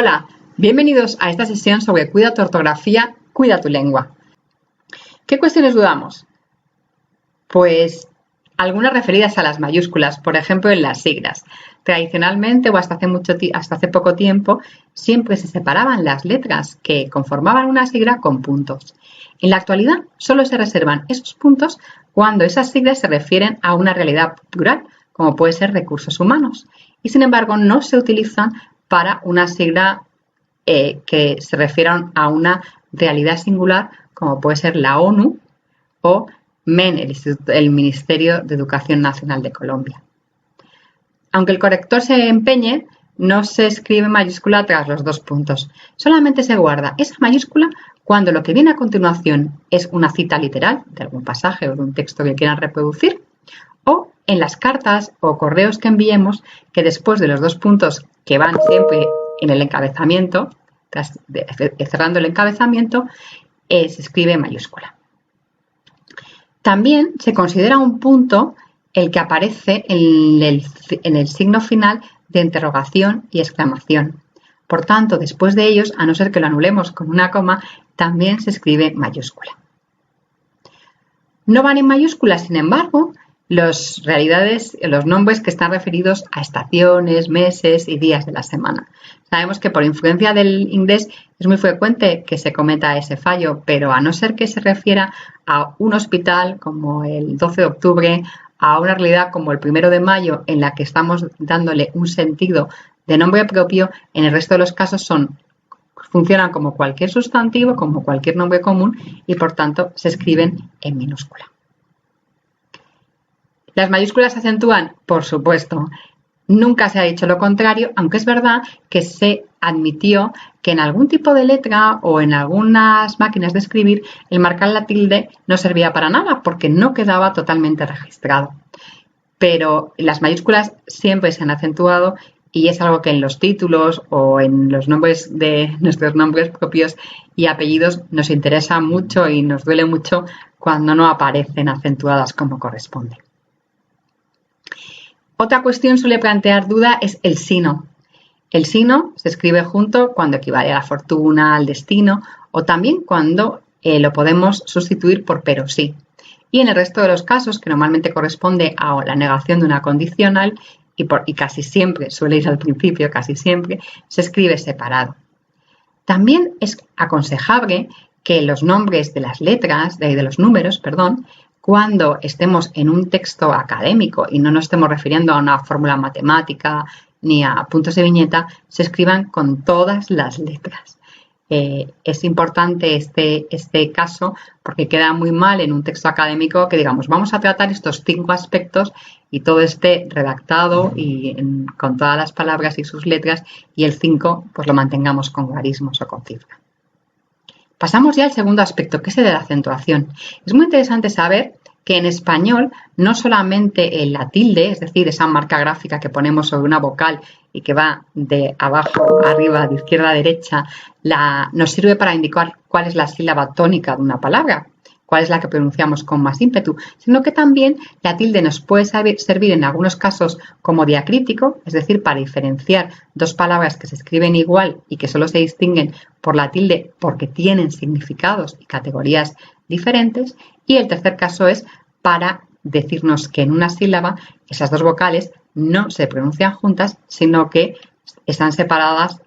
Hola, bienvenidos a esta sesión sobre Cuida tu ortografía, cuida tu lengua. ¿Qué cuestiones dudamos? Pues algunas referidas a las mayúsculas, por ejemplo en las siglas. Tradicionalmente o hasta hace poco tiempo siempre se separaban las letras que conformaban una sigla con puntos. En la actualidad solo se reservan esos puntos cuando esas siglas se refieren a una realidad plural, como puede ser recursos humanos, y sin embargo no se utilizan para una sigla que se refieran a una realidad singular, como puede ser la ONU o MEN, el Ministerio de Educación Nacional de Colombia. Aunque el corrector se empeñe, no se escribe mayúscula tras los dos puntos. Solamente se guarda esa mayúscula cuando lo que viene a continuación es una cita literal de algún pasaje o de un texto que quieran reproducir, o en las cartas o correos que enviemos, que después de los dos puntos que van siempre en el encabezamiento, cerrando el encabezamiento, se escribe en mayúscula. También se considera un punto el que aparece en el signo final de interrogación y exclamación. Por tanto, después de ellos, a no ser que lo anulemos con una coma, también se escribe mayúscula. No van en mayúscula, sin embargo, los nombres que están referidos a estaciones, meses y días de la semana. Sabemos que por influencia del inglés es muy frecuente que se cometa ese fallo, pero a no ser que se refiera a un hospital como el 12 de octubre, a una realidad como el 1 de mayo en la que estamos dándole un sentido de nombre propio, en el resto de los casos funcionan como cualquier sustantivo, como cualquier nombre común y por tanto se escriben en minúscula. ¿Las mayúsculas se acentúan? Por supuesto. Nunca se ha dicho lo contrario, aunque es verdad que se admitió que en algún tipo de letra o en algunas máquinas de escribir el marcar la tilde no servía para nada porque no quedaba totalmente registrado. Pero las mayúsculas siempre se han acentuado y es algo que en los títulos o en los nombres de nuestros nombres propios y apellidos nos interesa mucho y nos duele mucho cuando no aparecen acentuadas como corresponde. Otra cuestión suele plantear duda es el sino. El sino se escribe junto cuando equivale a la fortuna, al destino o también cuando lo podemos sustituir por pero sí. Y en el resto de los casos, que normalmente corresponde a la negación de una condicional y casi siempre, suele ir al principio, casi siempre, se escribe separado. También es aconsejable que los nombres de las letras, de los números, cuando estemos en un texto académico y no nos estemos refiriendo a una fórmula matemática ni a puntos de viñeta, se escriban con todas las letras. Es importante este caso porque queda muy mal en un texto académico que digamos vamos a tratar estos 5 aspectos y todo esté redactado y con todas las palabras y sus letras y el 5 pues lo mantengamos con guarismos o con cifra. Pasamos ya al segundo aspecto, que es el de la acentuación. Es muy interesante saber que en español no solamente la tilde, es decir, esa marca gráfica que ponemos sobre una vocal y que va de abajo a arriba, de izquierda a derecha, nos sirve para indicar cuál es la sílaba tónica de una palabra, cuál es la que pronunciamos con más ímpetu, sino que también la tilde nos puede servir en algunos casos como diacrítico, es decir, para diferenciar dos palabras que se escriben igual y que solo se distinguen por la tilde porque tienen significados y categorías diferentes. Y el tercer caso es para decirnos que en una sílaba esas dos vocales no se pronuncian juntas, sino que están separadas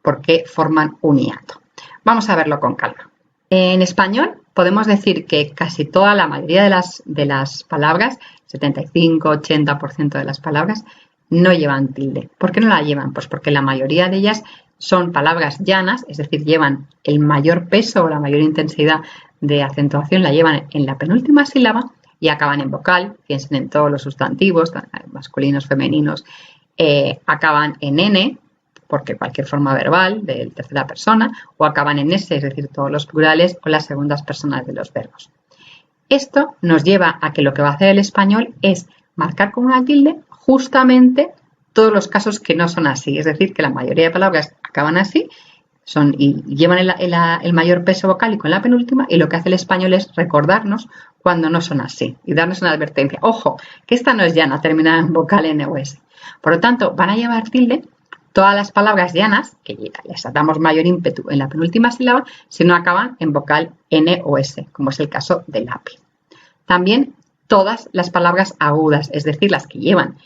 porque forman un hiato. Vamos a verlo con calma. En español podemos decir que casi toda la mayoría de las palabras, 75-80% de las palabras, no llevan tilde. ¿Por qué no la llevan? Pues porque la mayoría de ellas son palabras llanas, es decir, llevan el mayor peso o la mayor intensidad de acentuación, la llevan en la penúltima sílaba y acaban en vocal, piensen en todos los sustantivos, masculinos, femeninos, acaban en N, porque cualquier forma verbal de tercera persona, o acaban en S, es decir, todos los plurales o las segundas personas de los verbos. Esto nos lleva a que lo que va a hacer el español es marcar con una tilde justamente todos los casos que no son así, es decir, que la mayoría de palabras acaban así y llevan el mayor peso vocálico en la penúltima y lo que hace el español es recordarnos cuando no son así y darnos una advertencia. Ojo, que esta no es llana, terminada en vocal N o S. Por lo tanto, van a llevar tilde todas las palabras llanas, que les damos mayor ímpetu en la penúltima sílaba, si no acaban en vocal N o S, como es el caso del lápiz. También todas las palabras agudas, es decir, las que llevan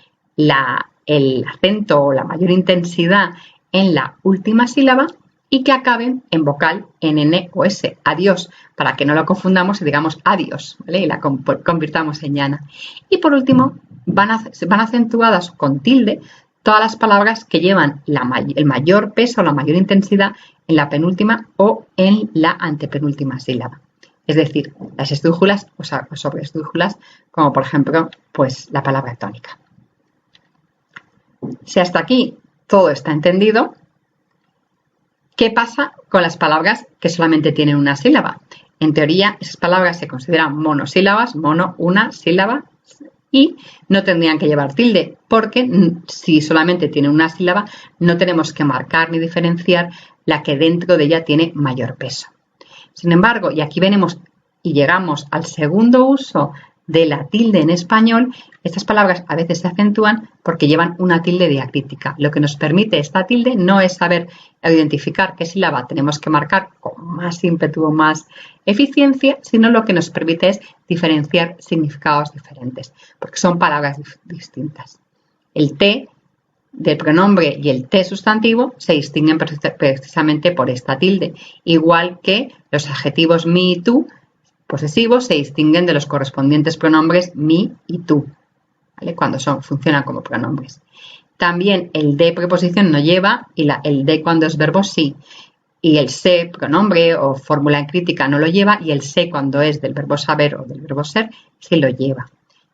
el acento o la mayor intensidad en la última sílaba y que acaben en vocal N o S, adiós, para que no lo confundamos y digamos adiós, ¿vale? Y la convirtamos en llana. Y por último, van acentuadas con tilde todas las palabras que llevan el mayor peso, la mayor intensidad en la penúltima o en la antepenúltima sílaba. Es decir, las esdrújulas o sobreesdrújulas, como por ejemplo, pues la palabra tónica. Si hasta aquí todo está entendido, ¿qué pasa con las palabras que solamente tienen una sílaba? En teoría, esas palabras se consideran monosílabas, mono, una sílaba, y no tendrían que llevar tilde, porque si solamente tiene una sílaba, no tenemos que marcar ni diferenciar la que dentro de ella tiene mayor peso. Sin embargo, y aquí venimos y llegamos al segundo uso de la tilde en español, estas palabras a veces se acentúan porque llevan una tilde diacrítica. Lo que nos permite esta tilde no es saber identificar qué sílaba tenemos que marcar con más ímpetu o más eficiencia, sino lo que nos permite es diferenciar significados diferentes, porque son palabras distintas. El T del pronombre y el T sustantivo se distinguen precisamente por esta tilde, igual que los adjetivos mi y tú posesivos se distinguen de los correspondientes pronombres mi y tú, ¿vale? Cuando funcionan como pronombres. También el de preposición no lleva y el de cuando es verbo sí. Y el se, pronombre o fórmula en crítica, no lo lleva, y el se cuando es del verbo saber o del verbo ser, sí lo lleva.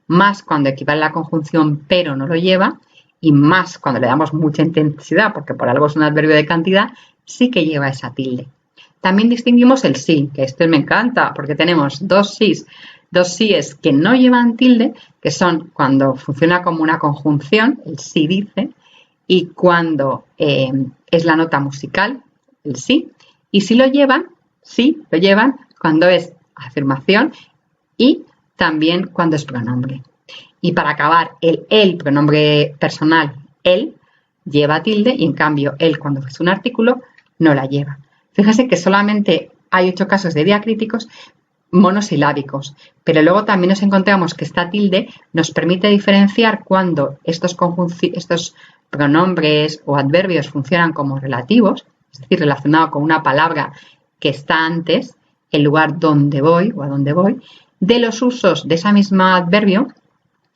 Más cuando equivale a la conjunción pero no lo lleva, y más cuando le damos mucha intensidad, porque por algo es un adverbio de cantidad, sí que lleva esa tilde. También distinguimos el sí, que este me encanta, porque tenemos dos síes que no llevan tilde, que son cuando funciona como una conjunción, el sí dice, y cuando es la nota musical, el sí, y sí lo llevan cuando es afirmación y también cuando es pronombre. Y para acabar, el pronombre personal, él, lleva tilde y en cambio él cuando es un artículo no la lleva. Fíjense que solamente hay 8 casos de diacríticos monosilábicos, pero luego también nos encontramos que esta tilde nos permite diferenciar cuando estos pronombres o adverbios funcionan como relativos, es decir, relacionado con una palabra que está antes, el lugar donde voy o a donde voy, de los usos de ese mismo adverbio,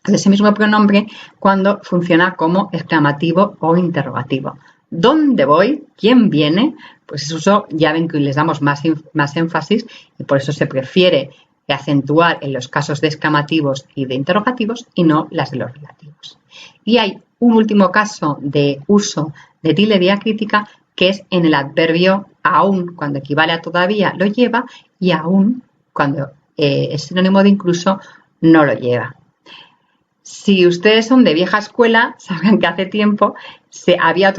de ese mismo pronombre, cuando funciona como exclamativo o interrogativo. ¿Dónde voy? ¿Quién viene? Pues eso ya ven que les damos más énfasis y por eso se prefiere acentuar en los casos de exclamativos y de interrogativos y no las de los relativos. Y hay un último caso de uso de tilde diacrítica que es en el adverbio aún, cuando equivale a todavía lo lleva y aún, cuando es sinónimo de incluso, no lo lleva. Si ustedes son de vieja escuela, sabrán que hace tiempo había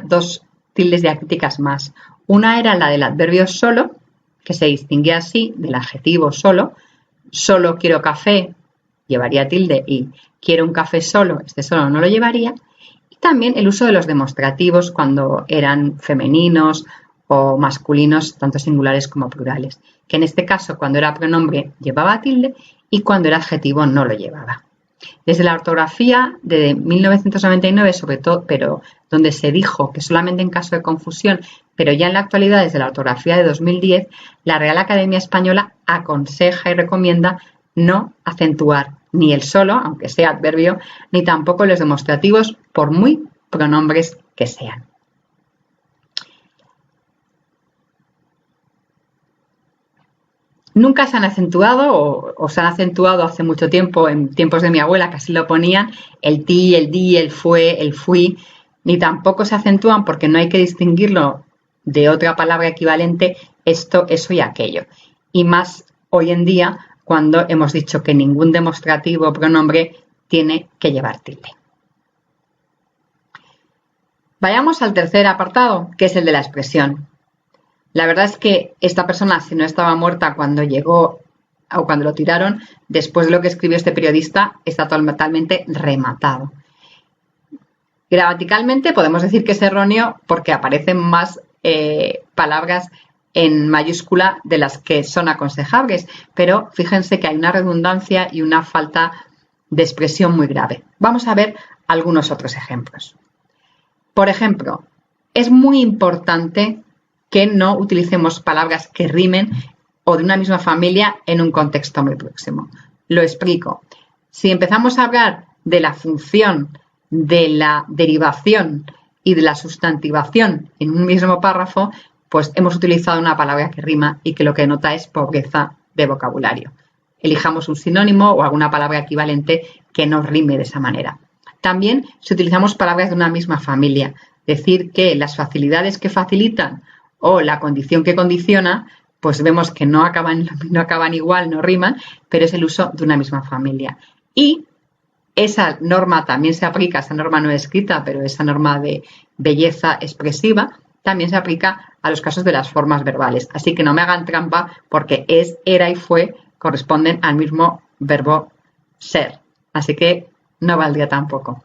2 tildes diacríticas más. Una era la del adverbio solo, que se distinguía así del adjetivo solo. Solo quiero café, llevaría tilde, y quiero un café solo, este solo no lo llevaría. Y también el uso de los demostrativos cuando eran femeninos o masculinos, tanto singulares como plurales, que en este caso cuando era pronombre llevaba tilde y cuando era adjetivo no lo llevaba. Desde la ortografía de 1999, sobre todo, pero donde se dijo que solamente en caso de confusión, pero ya en la actualidad, desde la ortografía de 2010, la Real Academia Española aconseja y recomienda no acentuar ni el solo, aunque sea adverbio, ni tampoco los demostrativos, por muy pronombres que sean. Nunca se han acentuado o se han acentuado hace mucho tiempo, en tiempos de mi abuela, que así lo ponían, el ti, el di, el fue, el fui, ni tampoco se acentúan porque no hay que distinguirlo de otra palabra equivalente, esto, eso y aquello. Y más hoy en día cuando hemos dicho que ningún demostrativo o pronombre tiene que llevar tilde. Vayamos al tercer apartado, que es el de la expresión. La verdad es que esta persona, si no estaba muerta cuando llegó o cuando lo tiraron, después de lo que escribió este periodista, está totalmente rematado. Gramaticalmente podemos decir que es erróneo porque aparecen más palabras en mayúscula de las que son aconsejables, pero fíjense que hay una redundancia y una falta de expresión muy grave. Vamos a ver algunos otros ejemplos. Por ejemplo, es muy importante que no utilicemos palabras que rimen o de una misma familia en un contexto muy próximo. Lo explico. Si empezamos a hablar de la función, de la derivación y de la sustantivación en un mismo párrafo, pues hemos utilizado una palabra que rima y que lo que denota es pobreza de vocabulario. Elijamos un sinónimo o alguna palabra equivalente que no rime de esa manera. También si utilizamos palabras de una misma familia, decir que las facilidades que facilitan o la condición que condiciona, pues vemos que no acaban igual, no riman, pero es el uso de una misma familia. Y esa norma también se aplica, esa norma no escrita, pero esa norma de belleza expresiva, también se aplica a los casos de las formas verbales. Así que no me hagan trampa porque es, era y fue corresponden al mismo verbo ser. Así que no valdría tampoco.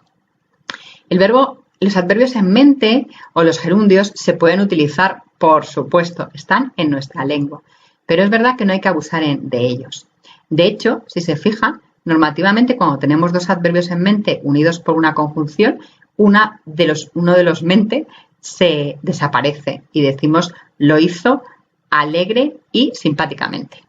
Los adverbios en mente o los gerundios se pueden utilizar, por supuesto, están en nuestra lengua, pero es verdad que no hay que abusar de ellos. De hecho, si se fijan, normativamente cuando tenemos dos adverbios en mente unidos por una conjunción, uno de los mente se desaparece y decimos lo hizo alegre y simpáticamente.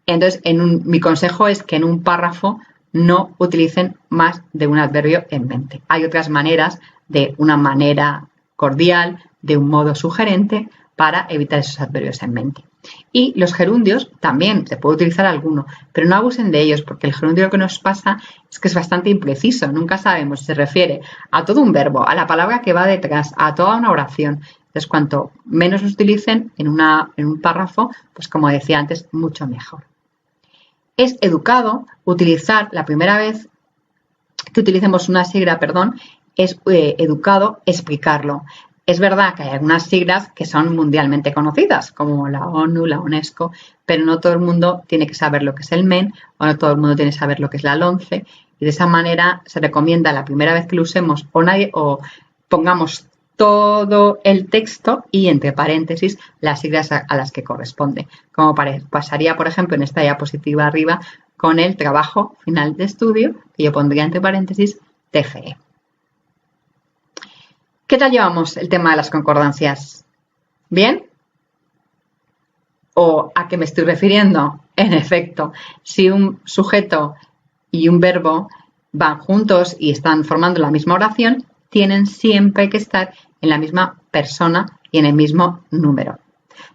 Entonces, mi consejo es que en un párrafo no utilicen más de un adverbio en mente. Hay otras maneras, de una manera cordial, de un modo sugerente, para evitar esos adverbios en mente. Y los gerundios también se puede utilizar alguno, pero no abusen de ellos porque el gerundio lo que nos pasa es que es bastante impreciso. Nunca sabemos si se refiere a todo un verbo, a la palabra que va detrás, a toda una oración. Entonces, cuanto menos los utilicen en un párrafo, pues como decía antes, mucho mejor. Es educado utilizar la primera vez que utilicemos una sigla, es educado explicarlo. Es verdad que hay algunas siglas que son mundialmente conocidas, como la ONU, la UNESCO, pero no todo el mundo tiene que saber lo que es el MEN o no todo el mundo tiene que saber lo que es la LOMCE. Y de esa manera se recomienda la primera vez que lo usemos o pongamos todo el texto y entre paréntesis las siglas a las que corresponde. Como pasaría, por ejemplo, en esta diapositiva arriba con el trabajo final de estudio, que yo pondría entre paréntesis TFE. ¿Qué tal llevamos el tema de las concordancias? ¿Bien? ¿O a qué me estoy refiriendo? En efecto, si un sujeto y un verbo van juntos y están formando la misma oración, tienen siempre que estar en la misma persona y en el mismo número.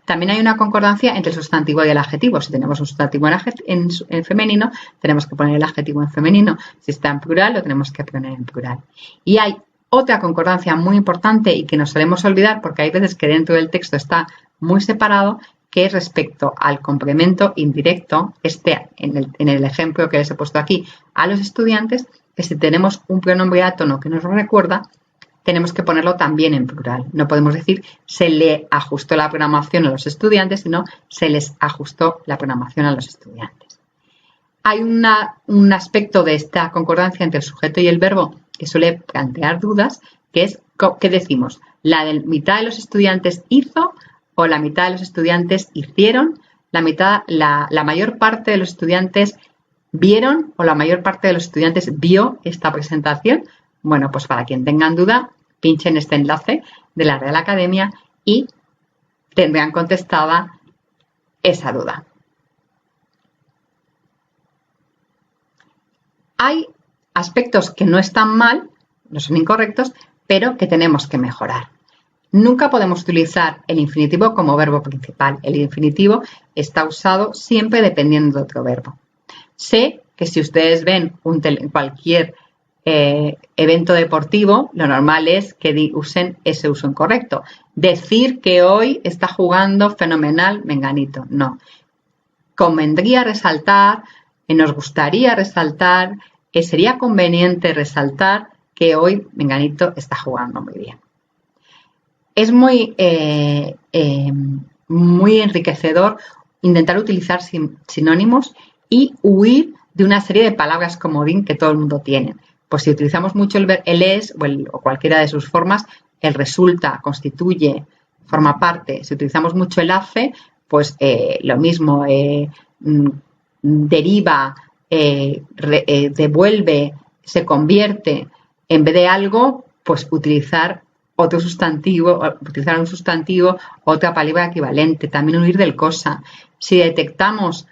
También hay una concordancia entre el sustantivo y el adjetivo. Si tenemos un sustantivo en femenino, tenemos que poner el adjetivo en femenino. Si está en plural, lo tenemos que poner en plural. Y hay otra concordancia muy importante y que nos solemos olvidar porque hay veces que dentro del texto está muy separado, que es respecto al complemento indirecto, en el ejemplo que les he puesto aquí, a los estudiantes, que si tenemos un pronombre átono que nos lo recuerda, tenemos que ponerlo también en plural. No podemos decir se le ajustó la programación a los estudiantes, sino se les ajustó la programación a los estudiantes. Hay un aspecto de esta concordancia entre el sujeto y el verbo que suele plantear dudas, que es ¿qué decimos? ¿La mitad de los estudiantes hizo o la mitad de los estudiantes hicieron? ¿La mayor parte de los estudiantes vieron o la mayor parte de los estudiantes vio esta presentación? Bueno, pues para quien tengan duda, pinchen este enlace de la Real Academia y tendrán contestada esa duda. Hay aspectos que no están mal, no son incorrectos, pero que tenemos que mejorar. Nunca podemos utilizar el infinitivo como verbo principal. El infinitivo está usado siempre dependiendo de otro verbo. Sé que si ustedes ven cualquier evento deportivo, lo normal es que usen ese uso incorrecto. Decir que hoy está jugando fenomenal Menganito. No. Convendría resaltar, nos gustaría resaltar, sería conveniente resaltar que hoy Menganito está jugando muy bien. Es muy enriquecedor intentar utilizar sinónimos y huir de una serie de palabras comodín que todo el mundo tiene. Pues si utilizamos mucho el es o cualquiera de sus formas, el resulta, constituye, forma parte. Si utilizamos mucho el hace, pues lo mismo, deriva, devuelve, se convierte. En vez de algo, pues utilizar otro sustantivo, utilizar un sustantivo, otra palabra equivalente. También huir del cosa. Si detectamos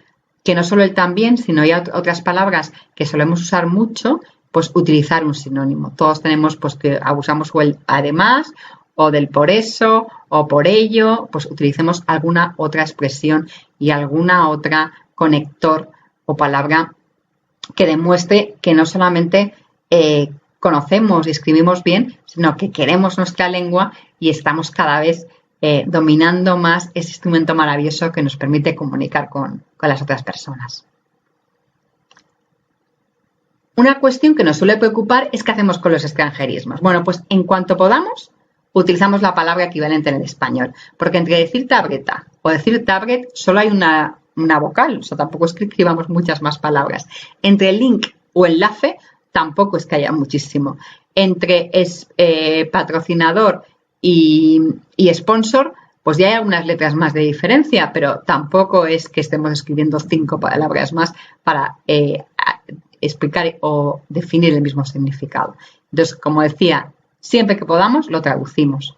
que no solo el también, sino hay otras palabras que solemos usar mucho, pues utilizar un sinónimo. Todos tenemos, pues que abusamos o el además, o del por eso, o por ello, pues utilicemos alguna otra expresión y alguna otra conector o palabra que demuestre que no solamente conocemos y escribimos bien, sino que queremos nuestra lengua y estamos cada vez dominando más ese instrumento maravilloso que nos permite comunicar con las otras personas. Una cuestión que nos suele preocupar es qué hacemos con los extranjerismos. Bueno, pues en cuanto podamos, utilizamos la palabra equivalente en el español, porque entre decir tableta o decir tablet solo hay una vocal, o sea, tampoco es que escribamos muchas más palabras. Entre el link o enlace tampoco es que haya muchísimo. Entre patrocinador y sponsor, pues ya hay algunas letras más de diferencia, pero tampoco es que estemos escribiendo 5 palabras más para explicar o definir el mismo significado. Entonces, como decía, siempre que podamos lo traducimos.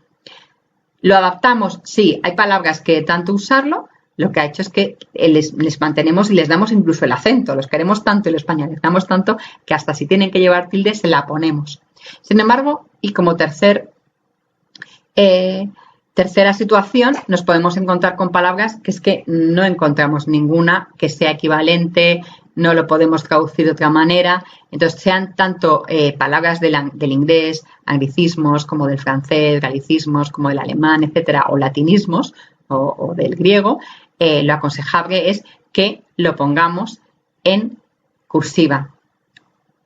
Lo adaptamos, sí, hay palabras que tanto usarlo, lo que ha hecho es que les mantenemos y les damos incluso el acento, los queremos tanto y los españolizamos tanto que hasta si tienen que llevar tilde se la ponemos. Sin embargo, y como tercera situación, nos podemos encontrar con palabras que es que no encontramos ninguna que sea equivalente, no lo podemos traducir de otra manera. Entonces, sean tanto palabras del inglés, anglicismos, como del francés, galicismos, como del alemán, etcétera, o latinismos, o del griego, lo aconsejable es que lo pongamos en cursiva,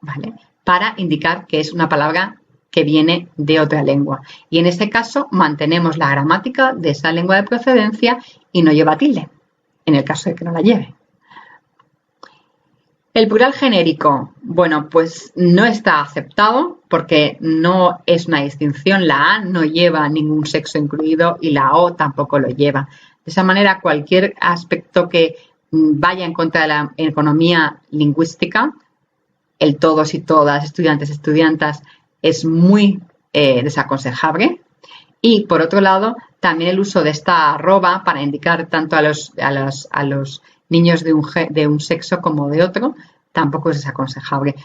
¿vale? Para indicar que es una palabra que viene de otra lengua. Y en este caso mantenemos la gramática de esa lengua de procedencia y no lleva tilde, en el caso de que no la lleve. El plural genérico, bueno, pues no está aceptado porque no es una distinción. La A no lleva ningún sexo incluido y la O tampoco lo lleva. De esa manera, cualquier aspecto que vaya en contra de la economía lingüística, el todos y todas, estudiantes, estudiantas, es muy desaconsejable. Y por otro lado, también el uso de esta arroba para indicar tanto a los niños de un sexo como de otro, tampoco es desaconsejable.